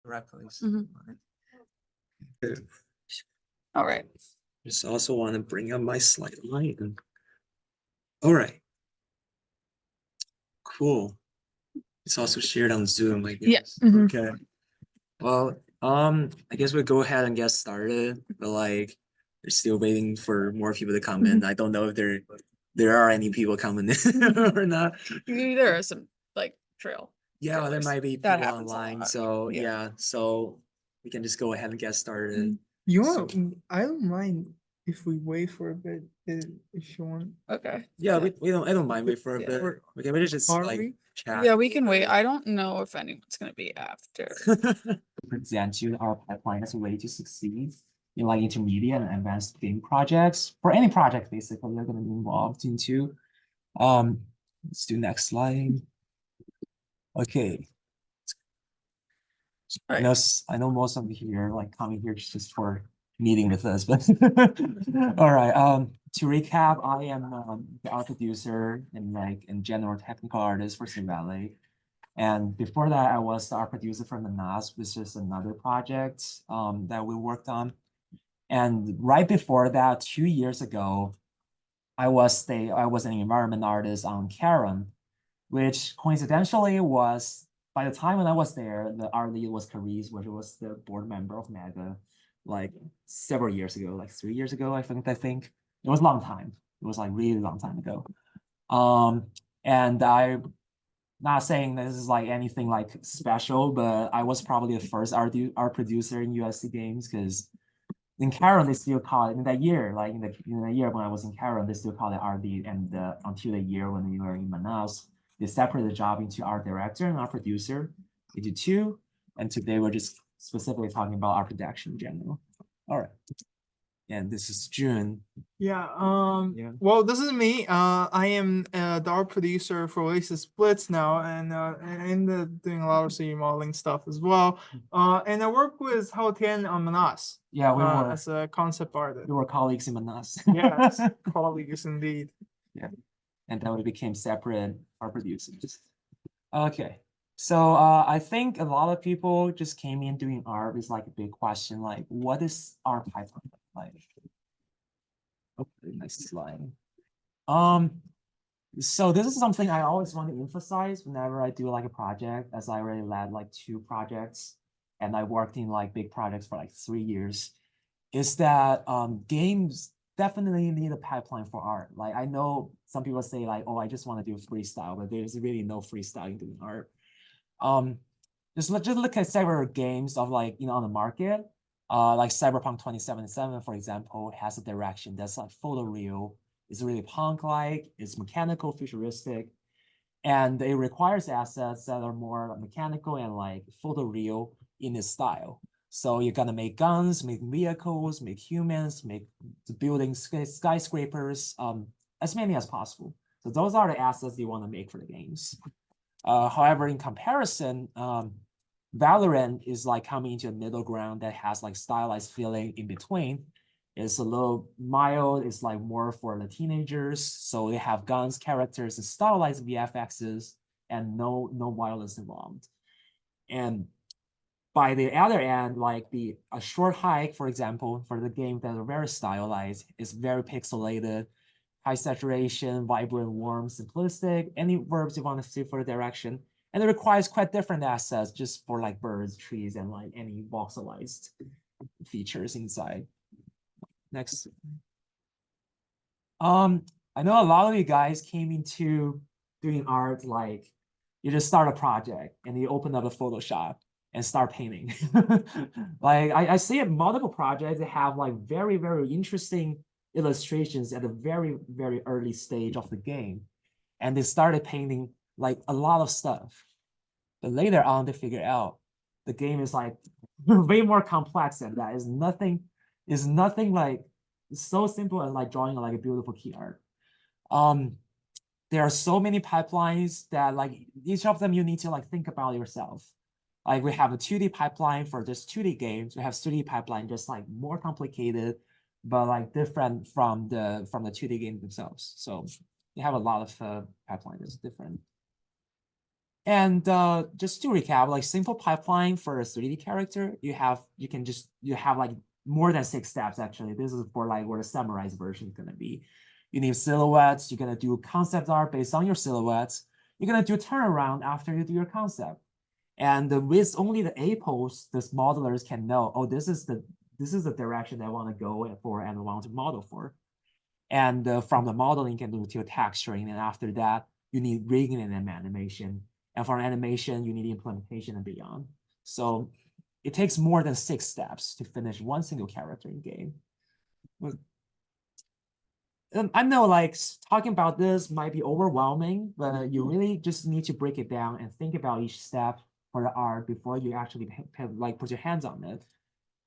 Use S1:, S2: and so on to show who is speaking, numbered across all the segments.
S1: Right place.
S2: All right.
S1: Just also want to bring up my slide light. All right. Cool. It's also shared on Zoom, I guess.
S2: Yeah.
S1: Okay. Well, I guess we'll go ahead and get started, but like we're still waiting for more people to come in. I don't know if there are any people coming in or not.
S2: There are some like trail.
S1: Yeah, there
S2: trailers.
S1: might be
S2: That
S1: people
S2: happens a
S1: online.
S2: lot.
S1: So
S2: Yeah.
S1: yeah, so we can just go ahead and get started.
S3: You
S1: So-
S3: want? I don't mind if we wait for a bit. If you want.
S2: Okay.
S1: Yeah, we don't I don't mind wait for a
S2: Yeah.
S1: bit.
S3: Or
S1: We can just
S3: are
S1: like
S3: we?
S1: chat.
S2: Yeah, we can wait. I don't know if anyone's gonna be after.
S1: Present you our pipeline as a way to succeed in like intermediate and advanced game projects. For any project, basically, you're going to be involved into. Let's do next slide. Okay. I know I know most of you here like coming here just for meeting with us, but all right. To recap, I am the art producer and like in general technical artist for Sim Valley. And before that, I was the art producer for Manas, which is another project that we worked on. And right before that, 2 years ago, I was an environment artist on Karen, which coincidentally was by the time when I was there, the art lead was Carice, which was the board member of Mega, like several years ago, like 3 years ago, I think. It was a long time. It was like really long time ago. And I not saying this is like anything like special, but I was probably the first art producer in USC games because in Karen they still call it in that year, like in the year when I was in Karen, they still call it RD, and until the year when we were in Manaus, they separated the job into art director and art producer into two, and today we're just specifically talking about art production in general. All right. And this is Jun.
S3: Yeah.
S1: Yeah.
S3: Well, this is me. I am the art producer for Oasis Splits now, and doing a lot of 3D modeling stuff as well. And I work with Haotian on Manas.
S1: Yeah, we were
S3: as a concept artist.
S1: we were colleagues in Manas.
S3: Yes, colleagues indeed.
S1: Yeah. And then we became separate art producers. Okay. So I think a lot of people just came in doing art is like a big question, like what is art pipeline like? Okay, next slide. So this is something I always want to emphasize whenever I do like a project, as I already led like 2 projects and I worked in like big projects for like 3 years, is that games definitely need a pipeline for art. Like I know some people say like, oh, I just want to do freestyle, but there's really no freestyle in doing art. Just look at several games of like, on the market. Like Cyberpunk 2077, for example, has a direction that's like photoreal. It's really punk-like, it's mechanical, futuristic, and it requires assets that are more mechanical and like photoreal in its style. So you're gonna make guns, make vehicles, make humans, make buildings, skyscrapers, as many as possible. So those are the assets you want to make for the games. However, in comparison, Valorant is like coming into a middle ground that has like stylized feeling in between. It's a little mild, it's like more for the teenagers. So they have guns, characters, and stylized VFXs, and no violence involved. And by the other end, like a short hike, for example, for the game that are very stylized, is very pixelated, high saturation, vibrant, warm, simplistic, any verbs you want to see for the direction. And it requires quite different assets just for like birds, trees, and like any voxelized features inside. Next. I know a lot of you guys came into doing art like you just start a project and you open up a Photoshop and start painting. Like I see multiple projects that have like very, very interesting illustrations at a very, very early stage of the game. And they started painting like a lot of stuff. But later on, they figure out the game is like way more complex than that. Is nothing like so simple as like drawing like a beautiful key art. There are so many pipelines that like each of them you need to like think about yourself. Like we have a 2D pipeline for just 2D games. We have 3D pipeline just like more complicated, but like different from the 2D games themselves. So you have a lot of pipeline that's different. And just to recap, like simple pipeline for a 3D character, you have like more than 6 steps actually. This is for like where the summarized version is gonna be. You need silhouettes, you're gonna do concept art based on your silhouettes. You're gonna do a turnaround after you do your concept. And with only the A pose, this modelers can know, oh, this is the direction I want to go for and want to model for. And from the modeling, you can do to texturing. And after that, you need rigging and animation. And for animation, you need implementation and beyond. So it takes more than 6 steps to finish one single character in game. I know like talking about this might be overwhelming, but you really just need to break it down and think about each step for the art before you actually like put your hands on it.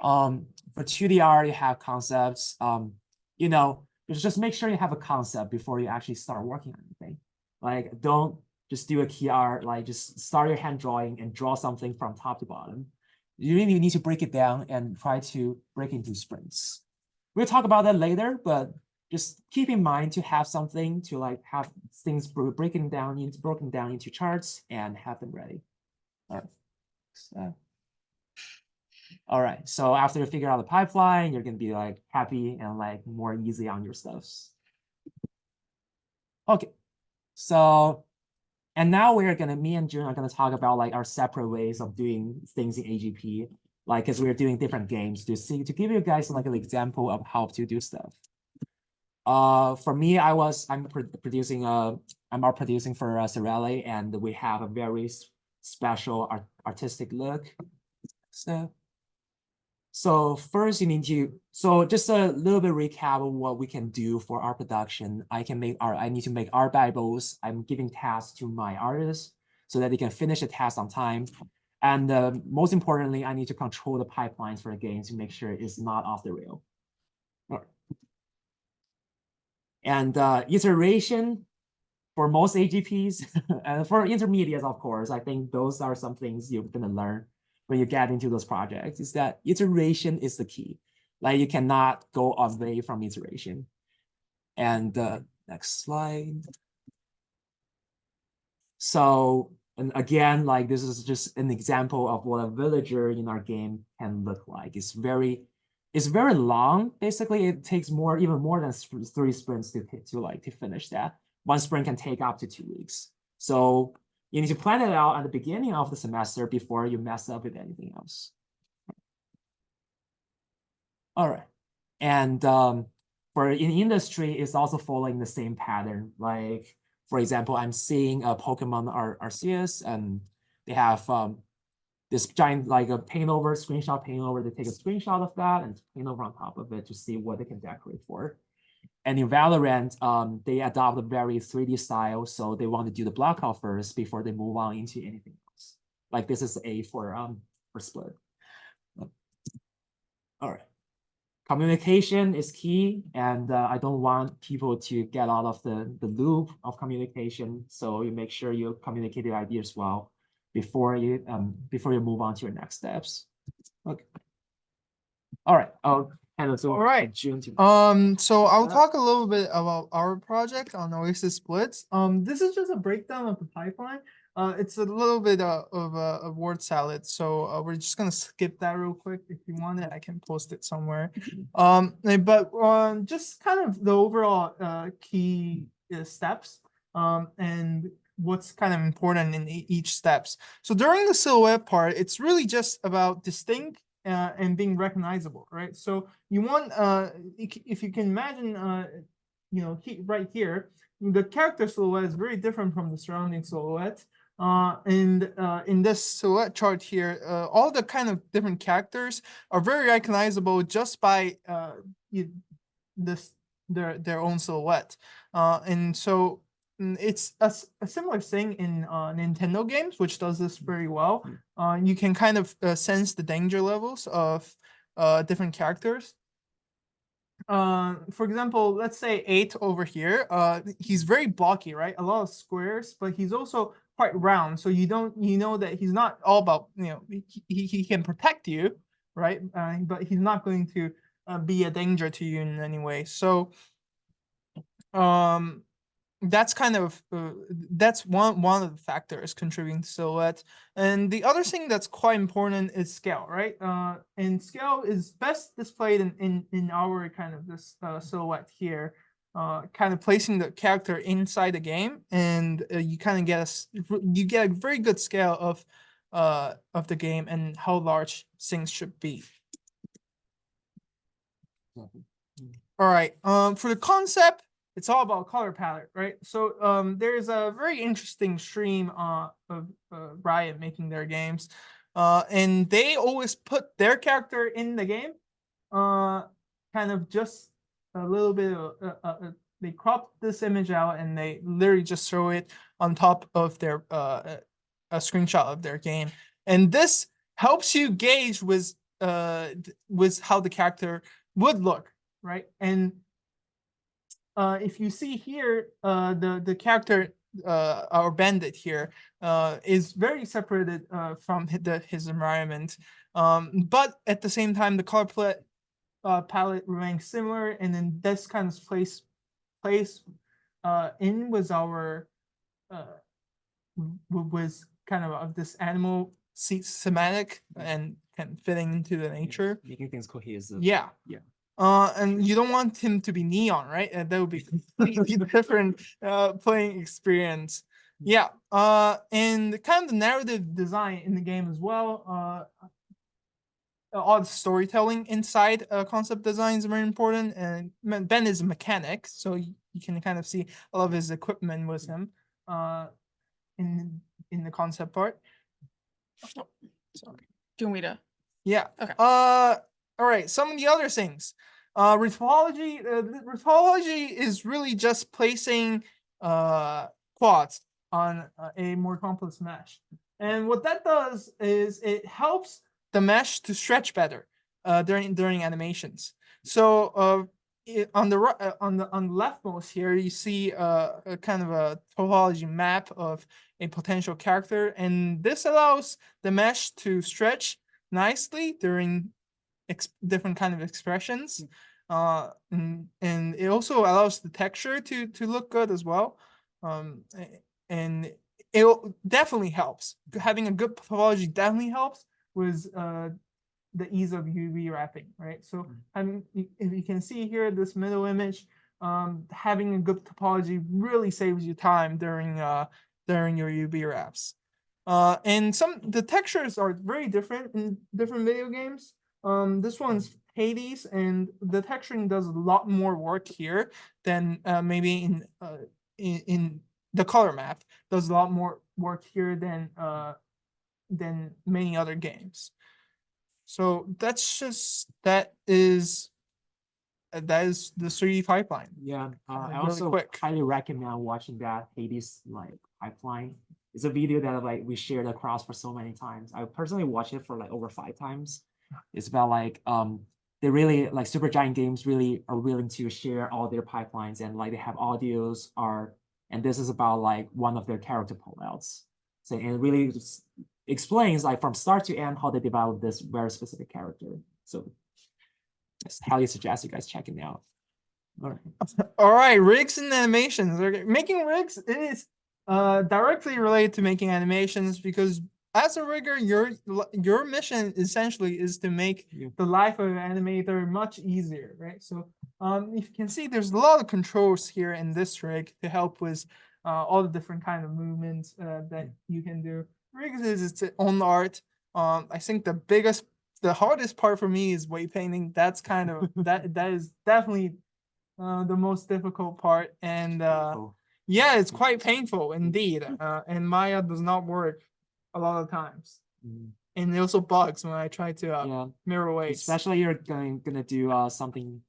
S1: For 2D art, you have concepts. You know, just make sure you have a concept before you actually start working on anything. Like, don't just do a key art, like just start your hand drawing and draw something from top to bottom. You really need to break it down and try to break into sprints. We'll talk about that later, but just keep in mind to have something to like have things broken down into charts and have them ready. All right. So, all right. So after you figure out the pipeline, you're gonna be like happy and like more easy on your stuffs. Okay. So, and now me and Jun are gonna talk about like our separate ways of doing things in AGP, like because we're doing different games to give you guys like an example of how to do stuff. For me, I'm producing for Sorelli, and we have a very special artistic look. So first you need to, so just a little bit recap of what we can do for our production. I need to make art bibles. I'm giving tasks to my artists so that they can finish the task on time. And most importantly, I need to control the pipelines for the game to make sure it's not off the rail. And iteration for most AGPs, and for intermediates, of course, I think those are some things you're gonna learn when you get into those projects, is that iteration is the key. Like you cannot go away from iteration. And next slide. So, and again, like this is just an example of what a villager in our game can look like. It's very long. Basically, it takes even more than 3 sprints to finish that. One sprint can take up to 2 weeks. So you need to plan it out at the beginning of the semester before you mess up with anything else. All right. And for in industry, it's also following the same pattern. Like, for example, I'm seeing a Pokemon Arceus, and they have this giant like a screenshot paint over. They take a screenshot of that and paint over on top of it to see what they can decorate for. And in Valorant, they adopt a very 3D style, so they want to do the block out first before they move on into anything else. Like this is A for Split. All right. Communication is key, and I don't want people to get out of the loop of communication. So you make sure you communicate your ideas well before you move on to your next steps. Okay. All right. I'll hand it over to Jun to.
S3: So I'll talk a little bit about our project on Oasis Splits. This is just a breakdown of the pipeline. It's a little bit of a word salad, so we're just gonna skip that real quick. If you want it, I can post it somewhere. But just kind of the overall key steps and what's kind of important in each steps. So during the silhouette part, it's really just about distinct and being recognizable, right? So you want, if you can imagine, right here, the character silhouette is very different from the surrounding silhouette. And in this silhouette chart here, all the kind of different characters are very recognizable just by their own silhouette. And so it's a similar thing in Nintendo games, which does this very well. You can kind of sense the danger levels of different characters. For example, let's say 8 over here. He's very blocky, right? A lot of squares, but he's also quite round. So you know that he's not all about, he can protect you, right? But he's not going to be a danger to you in any way. So that's kind of that's one of the factors contributing to silhouette. And the other thing that's quite important is scale, right? And scale is best displayed in our kind of this silhouette here. Kind of placing the character inside the game, and you kind of get a very good scale of the game and how large things should be. All right. For the concept, it's all about color palette, right? So there's a very interesting stream of Riot making their games, and they always put their character in the game, kind of just a little bit of they crop this image out and they literally just throw it on top of their a screenshot of their game, and this helps you gauge with how the character would look, right? And if you see here, the character our bandit here is very separated from his environment, but at the same time the color palette remains similar, and then this kind of plays in with our was kind of this animal semantic and kind of fitting into the nature,
S1: making things cohesive.
S3: Yeah. And you don't want him to be neon, right? That would be completely different playing experience. Yeah. And kind of the narrative design in the game as well. All the storytelling inside concept design is very important. And Ben is a mechanic, so you can kind of see all of his equipment with him in the concept part. Oh, sorry.
S2: Do you want me to?
S3: Yeah.
S2: Okay.
S3: All right. Some of the other things. Rithology. Rithology is really just placing quads on a more complex mesh, and what that does is it helps the mesh to stretch better during animations. So on the leftmost here, you see a kind of a topology map of a potential character, and this allows the mesh to stretch nicely during different kind of expressions, and it also allows the texture to look good as well, and it definitely helps. Having a good topology definitely helps with the ease of UV wrapping, right? So if you can see here, this middle image, having a good topology really saves you time during your UV wraps. And the textures are very different in different video games. This one's Hades, and the texturing does a lot more work here than maybe in the color map does a lot more work here than many other games. So that is the 3D pipeline.
S1: Yeah, I
S3: really
S1: also
S3: quick.
S1: highly recommend watching that Hades like pipeline. It's a video that like we shared across for so many times. I personally watched it for like over 5 times. It's about like they really like Supergiant Games really are willing to share all their pipelines, and like they have audios, art, and this is about like one of their character pullouts. So and it really explains like from start to end how they develop this very specific character. So I highly suggest you guys checking it out. All right.
S3: All right, rigs and animations. Okay. Making rigs is directly related to making animations, because as a rigger, your mission essentially is to make the life of an animator much easier, right? So if you can see, there's a lot of controls here in this rig to help with all the different kind of movements that you can do. Rigs is its own art. I think the hardest part for me is weight painting. That's kind of that is definitely the most difficult part, and yeah, it's quite painful indeed. And Maya does not work a lot of times, and it also bugs when I try to mirror weights.
S1: Especially you're gonna do something,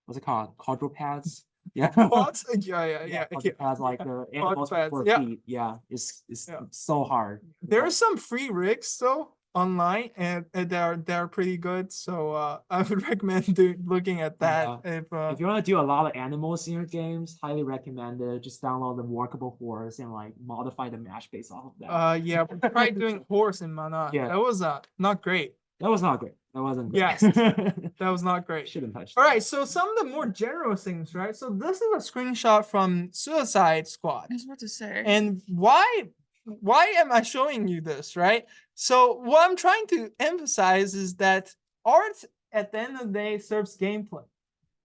S1: what's it called? Quadrupeds. Yeah.
S3: Quads? Yeah.
S1: Quadrupeds, like the animals
S3: Quadrupeds,
S1: for
S3: yeah.
S1: feet. Yeah, it's so hard.
S3: There are some free rigs though online, and they're pretty good. So I would recommend looking at that.
S1: If you want to do a lot of animals in your games, highly recommend it. Just download the workable horse and like modify the mesh based off of that.
S3: Yeah, we tried doing horse in Mana.
S1: Yeah.
S3: That was not great.
S1: That was not great. That wasn't great.
S3: Yes. That was not great.
S1: Shouldn't touch.
S3: All right, so some of the more general things, right? So this is a screenshot from Suicide Squad.
S2: I was about to say.
S3: And why am I showing you this, right? So what I'm trying to emphasize is that art at the end of the day serves gameplay.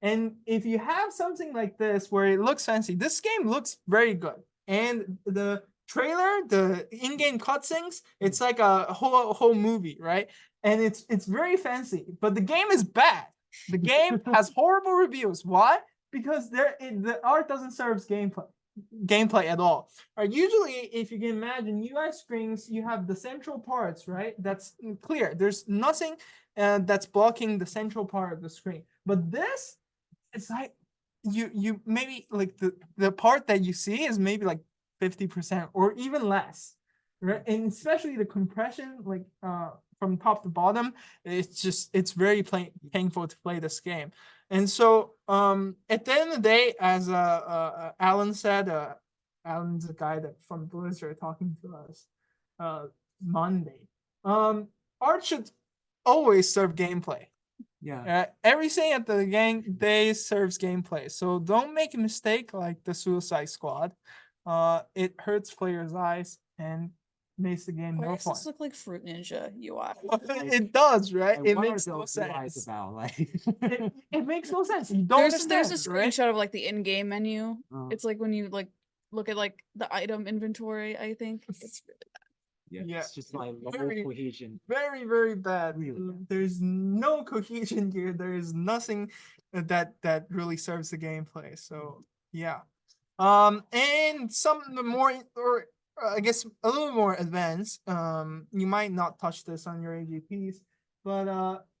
S3: And if you have something like this where it looks fancy, this game looks very good. And the trailer, the in-game cutscenes, it's like a whole movie, right? And it's very fancy, but the game is bad. The game has horrible reviews. Why? Because the art doesn't serve gameplay at all. Usually, if you can imagine UI screens, you have the central parts, right? That's clear. There's nothing that's blocking the central part of the screen. But this, it's like you maybe like the part that you see is maybe like 50% or even less, right? And especially the compression, like from top to bottom, it's very painful to play this game. And so at the end of the day, as Alan said, Alan's the guy that from Blizzard talking to us Monday. Art should always serve gameplay.
S1: Yeah.
S3: Everything at the game day serves gameplay. So don't make a mistake like the Suicide Squad. It hurts players' eyes and makes the game
S2: Why
S3: no
S2: does
S3: fun.
S2: this look like Fruit Ninja UI?
S3: It does, right?
S1: Like,
S3: It
S1: what are
S3: makes no
S1: those UIs
S3: sense.
S1: about? Like,
S3: It makes no sense. You don't
S2: There's a
S3: understand, right?
S2: screenshot of like the in-game menu.
S1: Oh.
S2: It's like when you like look at like the item inventory, I think. It's really
S1: yeah,
S3: Yeah.
S1: it's just like no
S3: Very-
S1: cohesion.
S3: Very, very bad.
S1: Really bad.
S3: There's no cohesion here. There is nothing that really serves the gameplay. So yeah. And some of the more or I guess a little more advanced. You might not touch this on your AGPs, but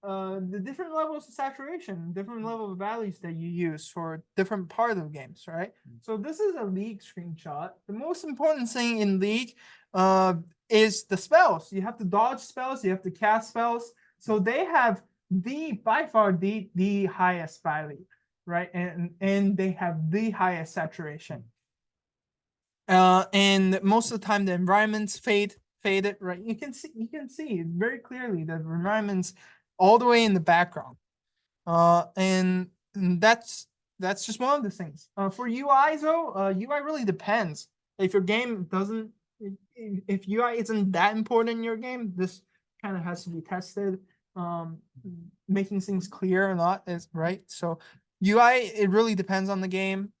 S3: the different levels of saturation, different level of values that you use for different part of games, right? So this is a League screenshot. The most important thing in League is the spells. You have to dodge spells, you have to cast spells. So they have by far the highest value, right? And they have the highest saturation. And most of the time the environments faded, right? You can see very clearly that the environments all the way in the background. And that's just one of the things. For UI though, UI really depends. If your game doesn't, if UI isn't that important in your game, this kind of has to be tested. Making things clear or not is right. So UI, it really depends on the game.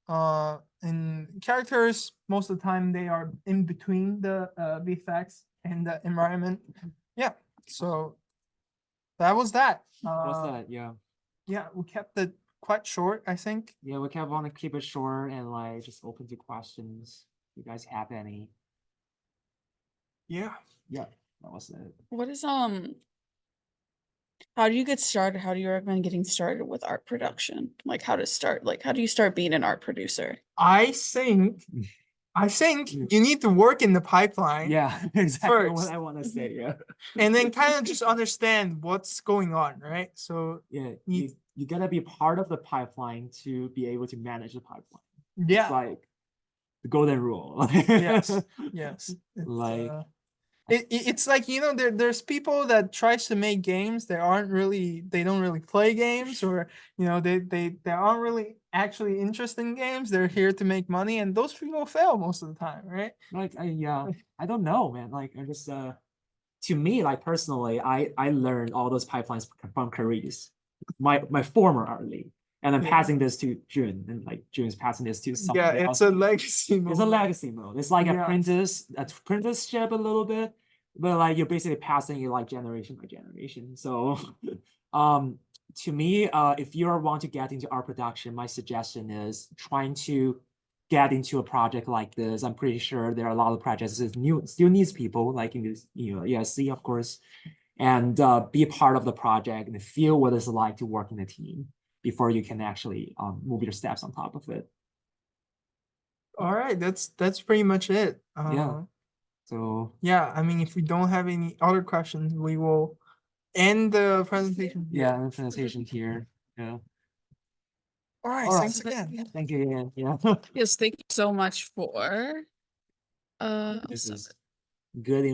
S3: And characters, most of the time they are in between the VFX and the environment. Yeah. So that was that.
S1: What's that? Yeah.
S3: Yeah, we kept it quite short, I think.
S1: Yeah, we kept on to keep it short and like just open to questions. If you guys have any?
S3: Yeah.
S1: Yeah, that was it.
S2: What is how do you get started? How do you recommend getting started with art production? Like how to start, like how do you start being an art producer?
S3: I think you need to work in the pipeline.
S1: Yeah, exactly what
S3: First.
S1: I want to say. Yeah.
S3: And then kind of just understand what's going on, right? So
S1: Yeah,
S3: You-
S1: you gotta be part of the pipeline to be able to manage the pipeline. It's
S3: yeah,
S1: like the golden rule.
S3: yes, yes.
S1: Like-
S3: It's like, you know, there's people that tries to make games that they don't really play games, or you know, they aren't really actually interested in games. They're here to make money, and those people fail most of the time, right?
S1: Like I don't know, man. Like I just to me, like personally, I learned all those pipelines from Carice, my former art lead, and I'm
S3: Yeah.
S1: passing this to Jun, and like Jun's passing this to
S3: Yeah,
S1: somebody else.
S3: it's a legacy
S1: It's a
S3: moment.
S1: legacy mode. It's like
S3: Yeah.
S1: apprenticeship a little bit, but like you're basically passing it like generation by generation. So, to me, if you want to get into art production, my suggestion is trying to get into a project like this. I'm pretty sure there are a lot of projects that still needs people like in this, ESC, of course, and be a part of the project and feel what it's like to work in a team before you can actually move your steps on top of it.
S3: All right, that's pretty much it.
S1: Yeah. So
S3: Yeah, I mean, if we don't have any other questions, we will end the presentation here.
S1: yeah, the presentation here. Yeah.
S3: All right,
S1: All right.
S3: thanks again.
S1: Thank you again. Yeah.
S2: Yes, thank you so much for
S1: This
S2: some-
S1: is good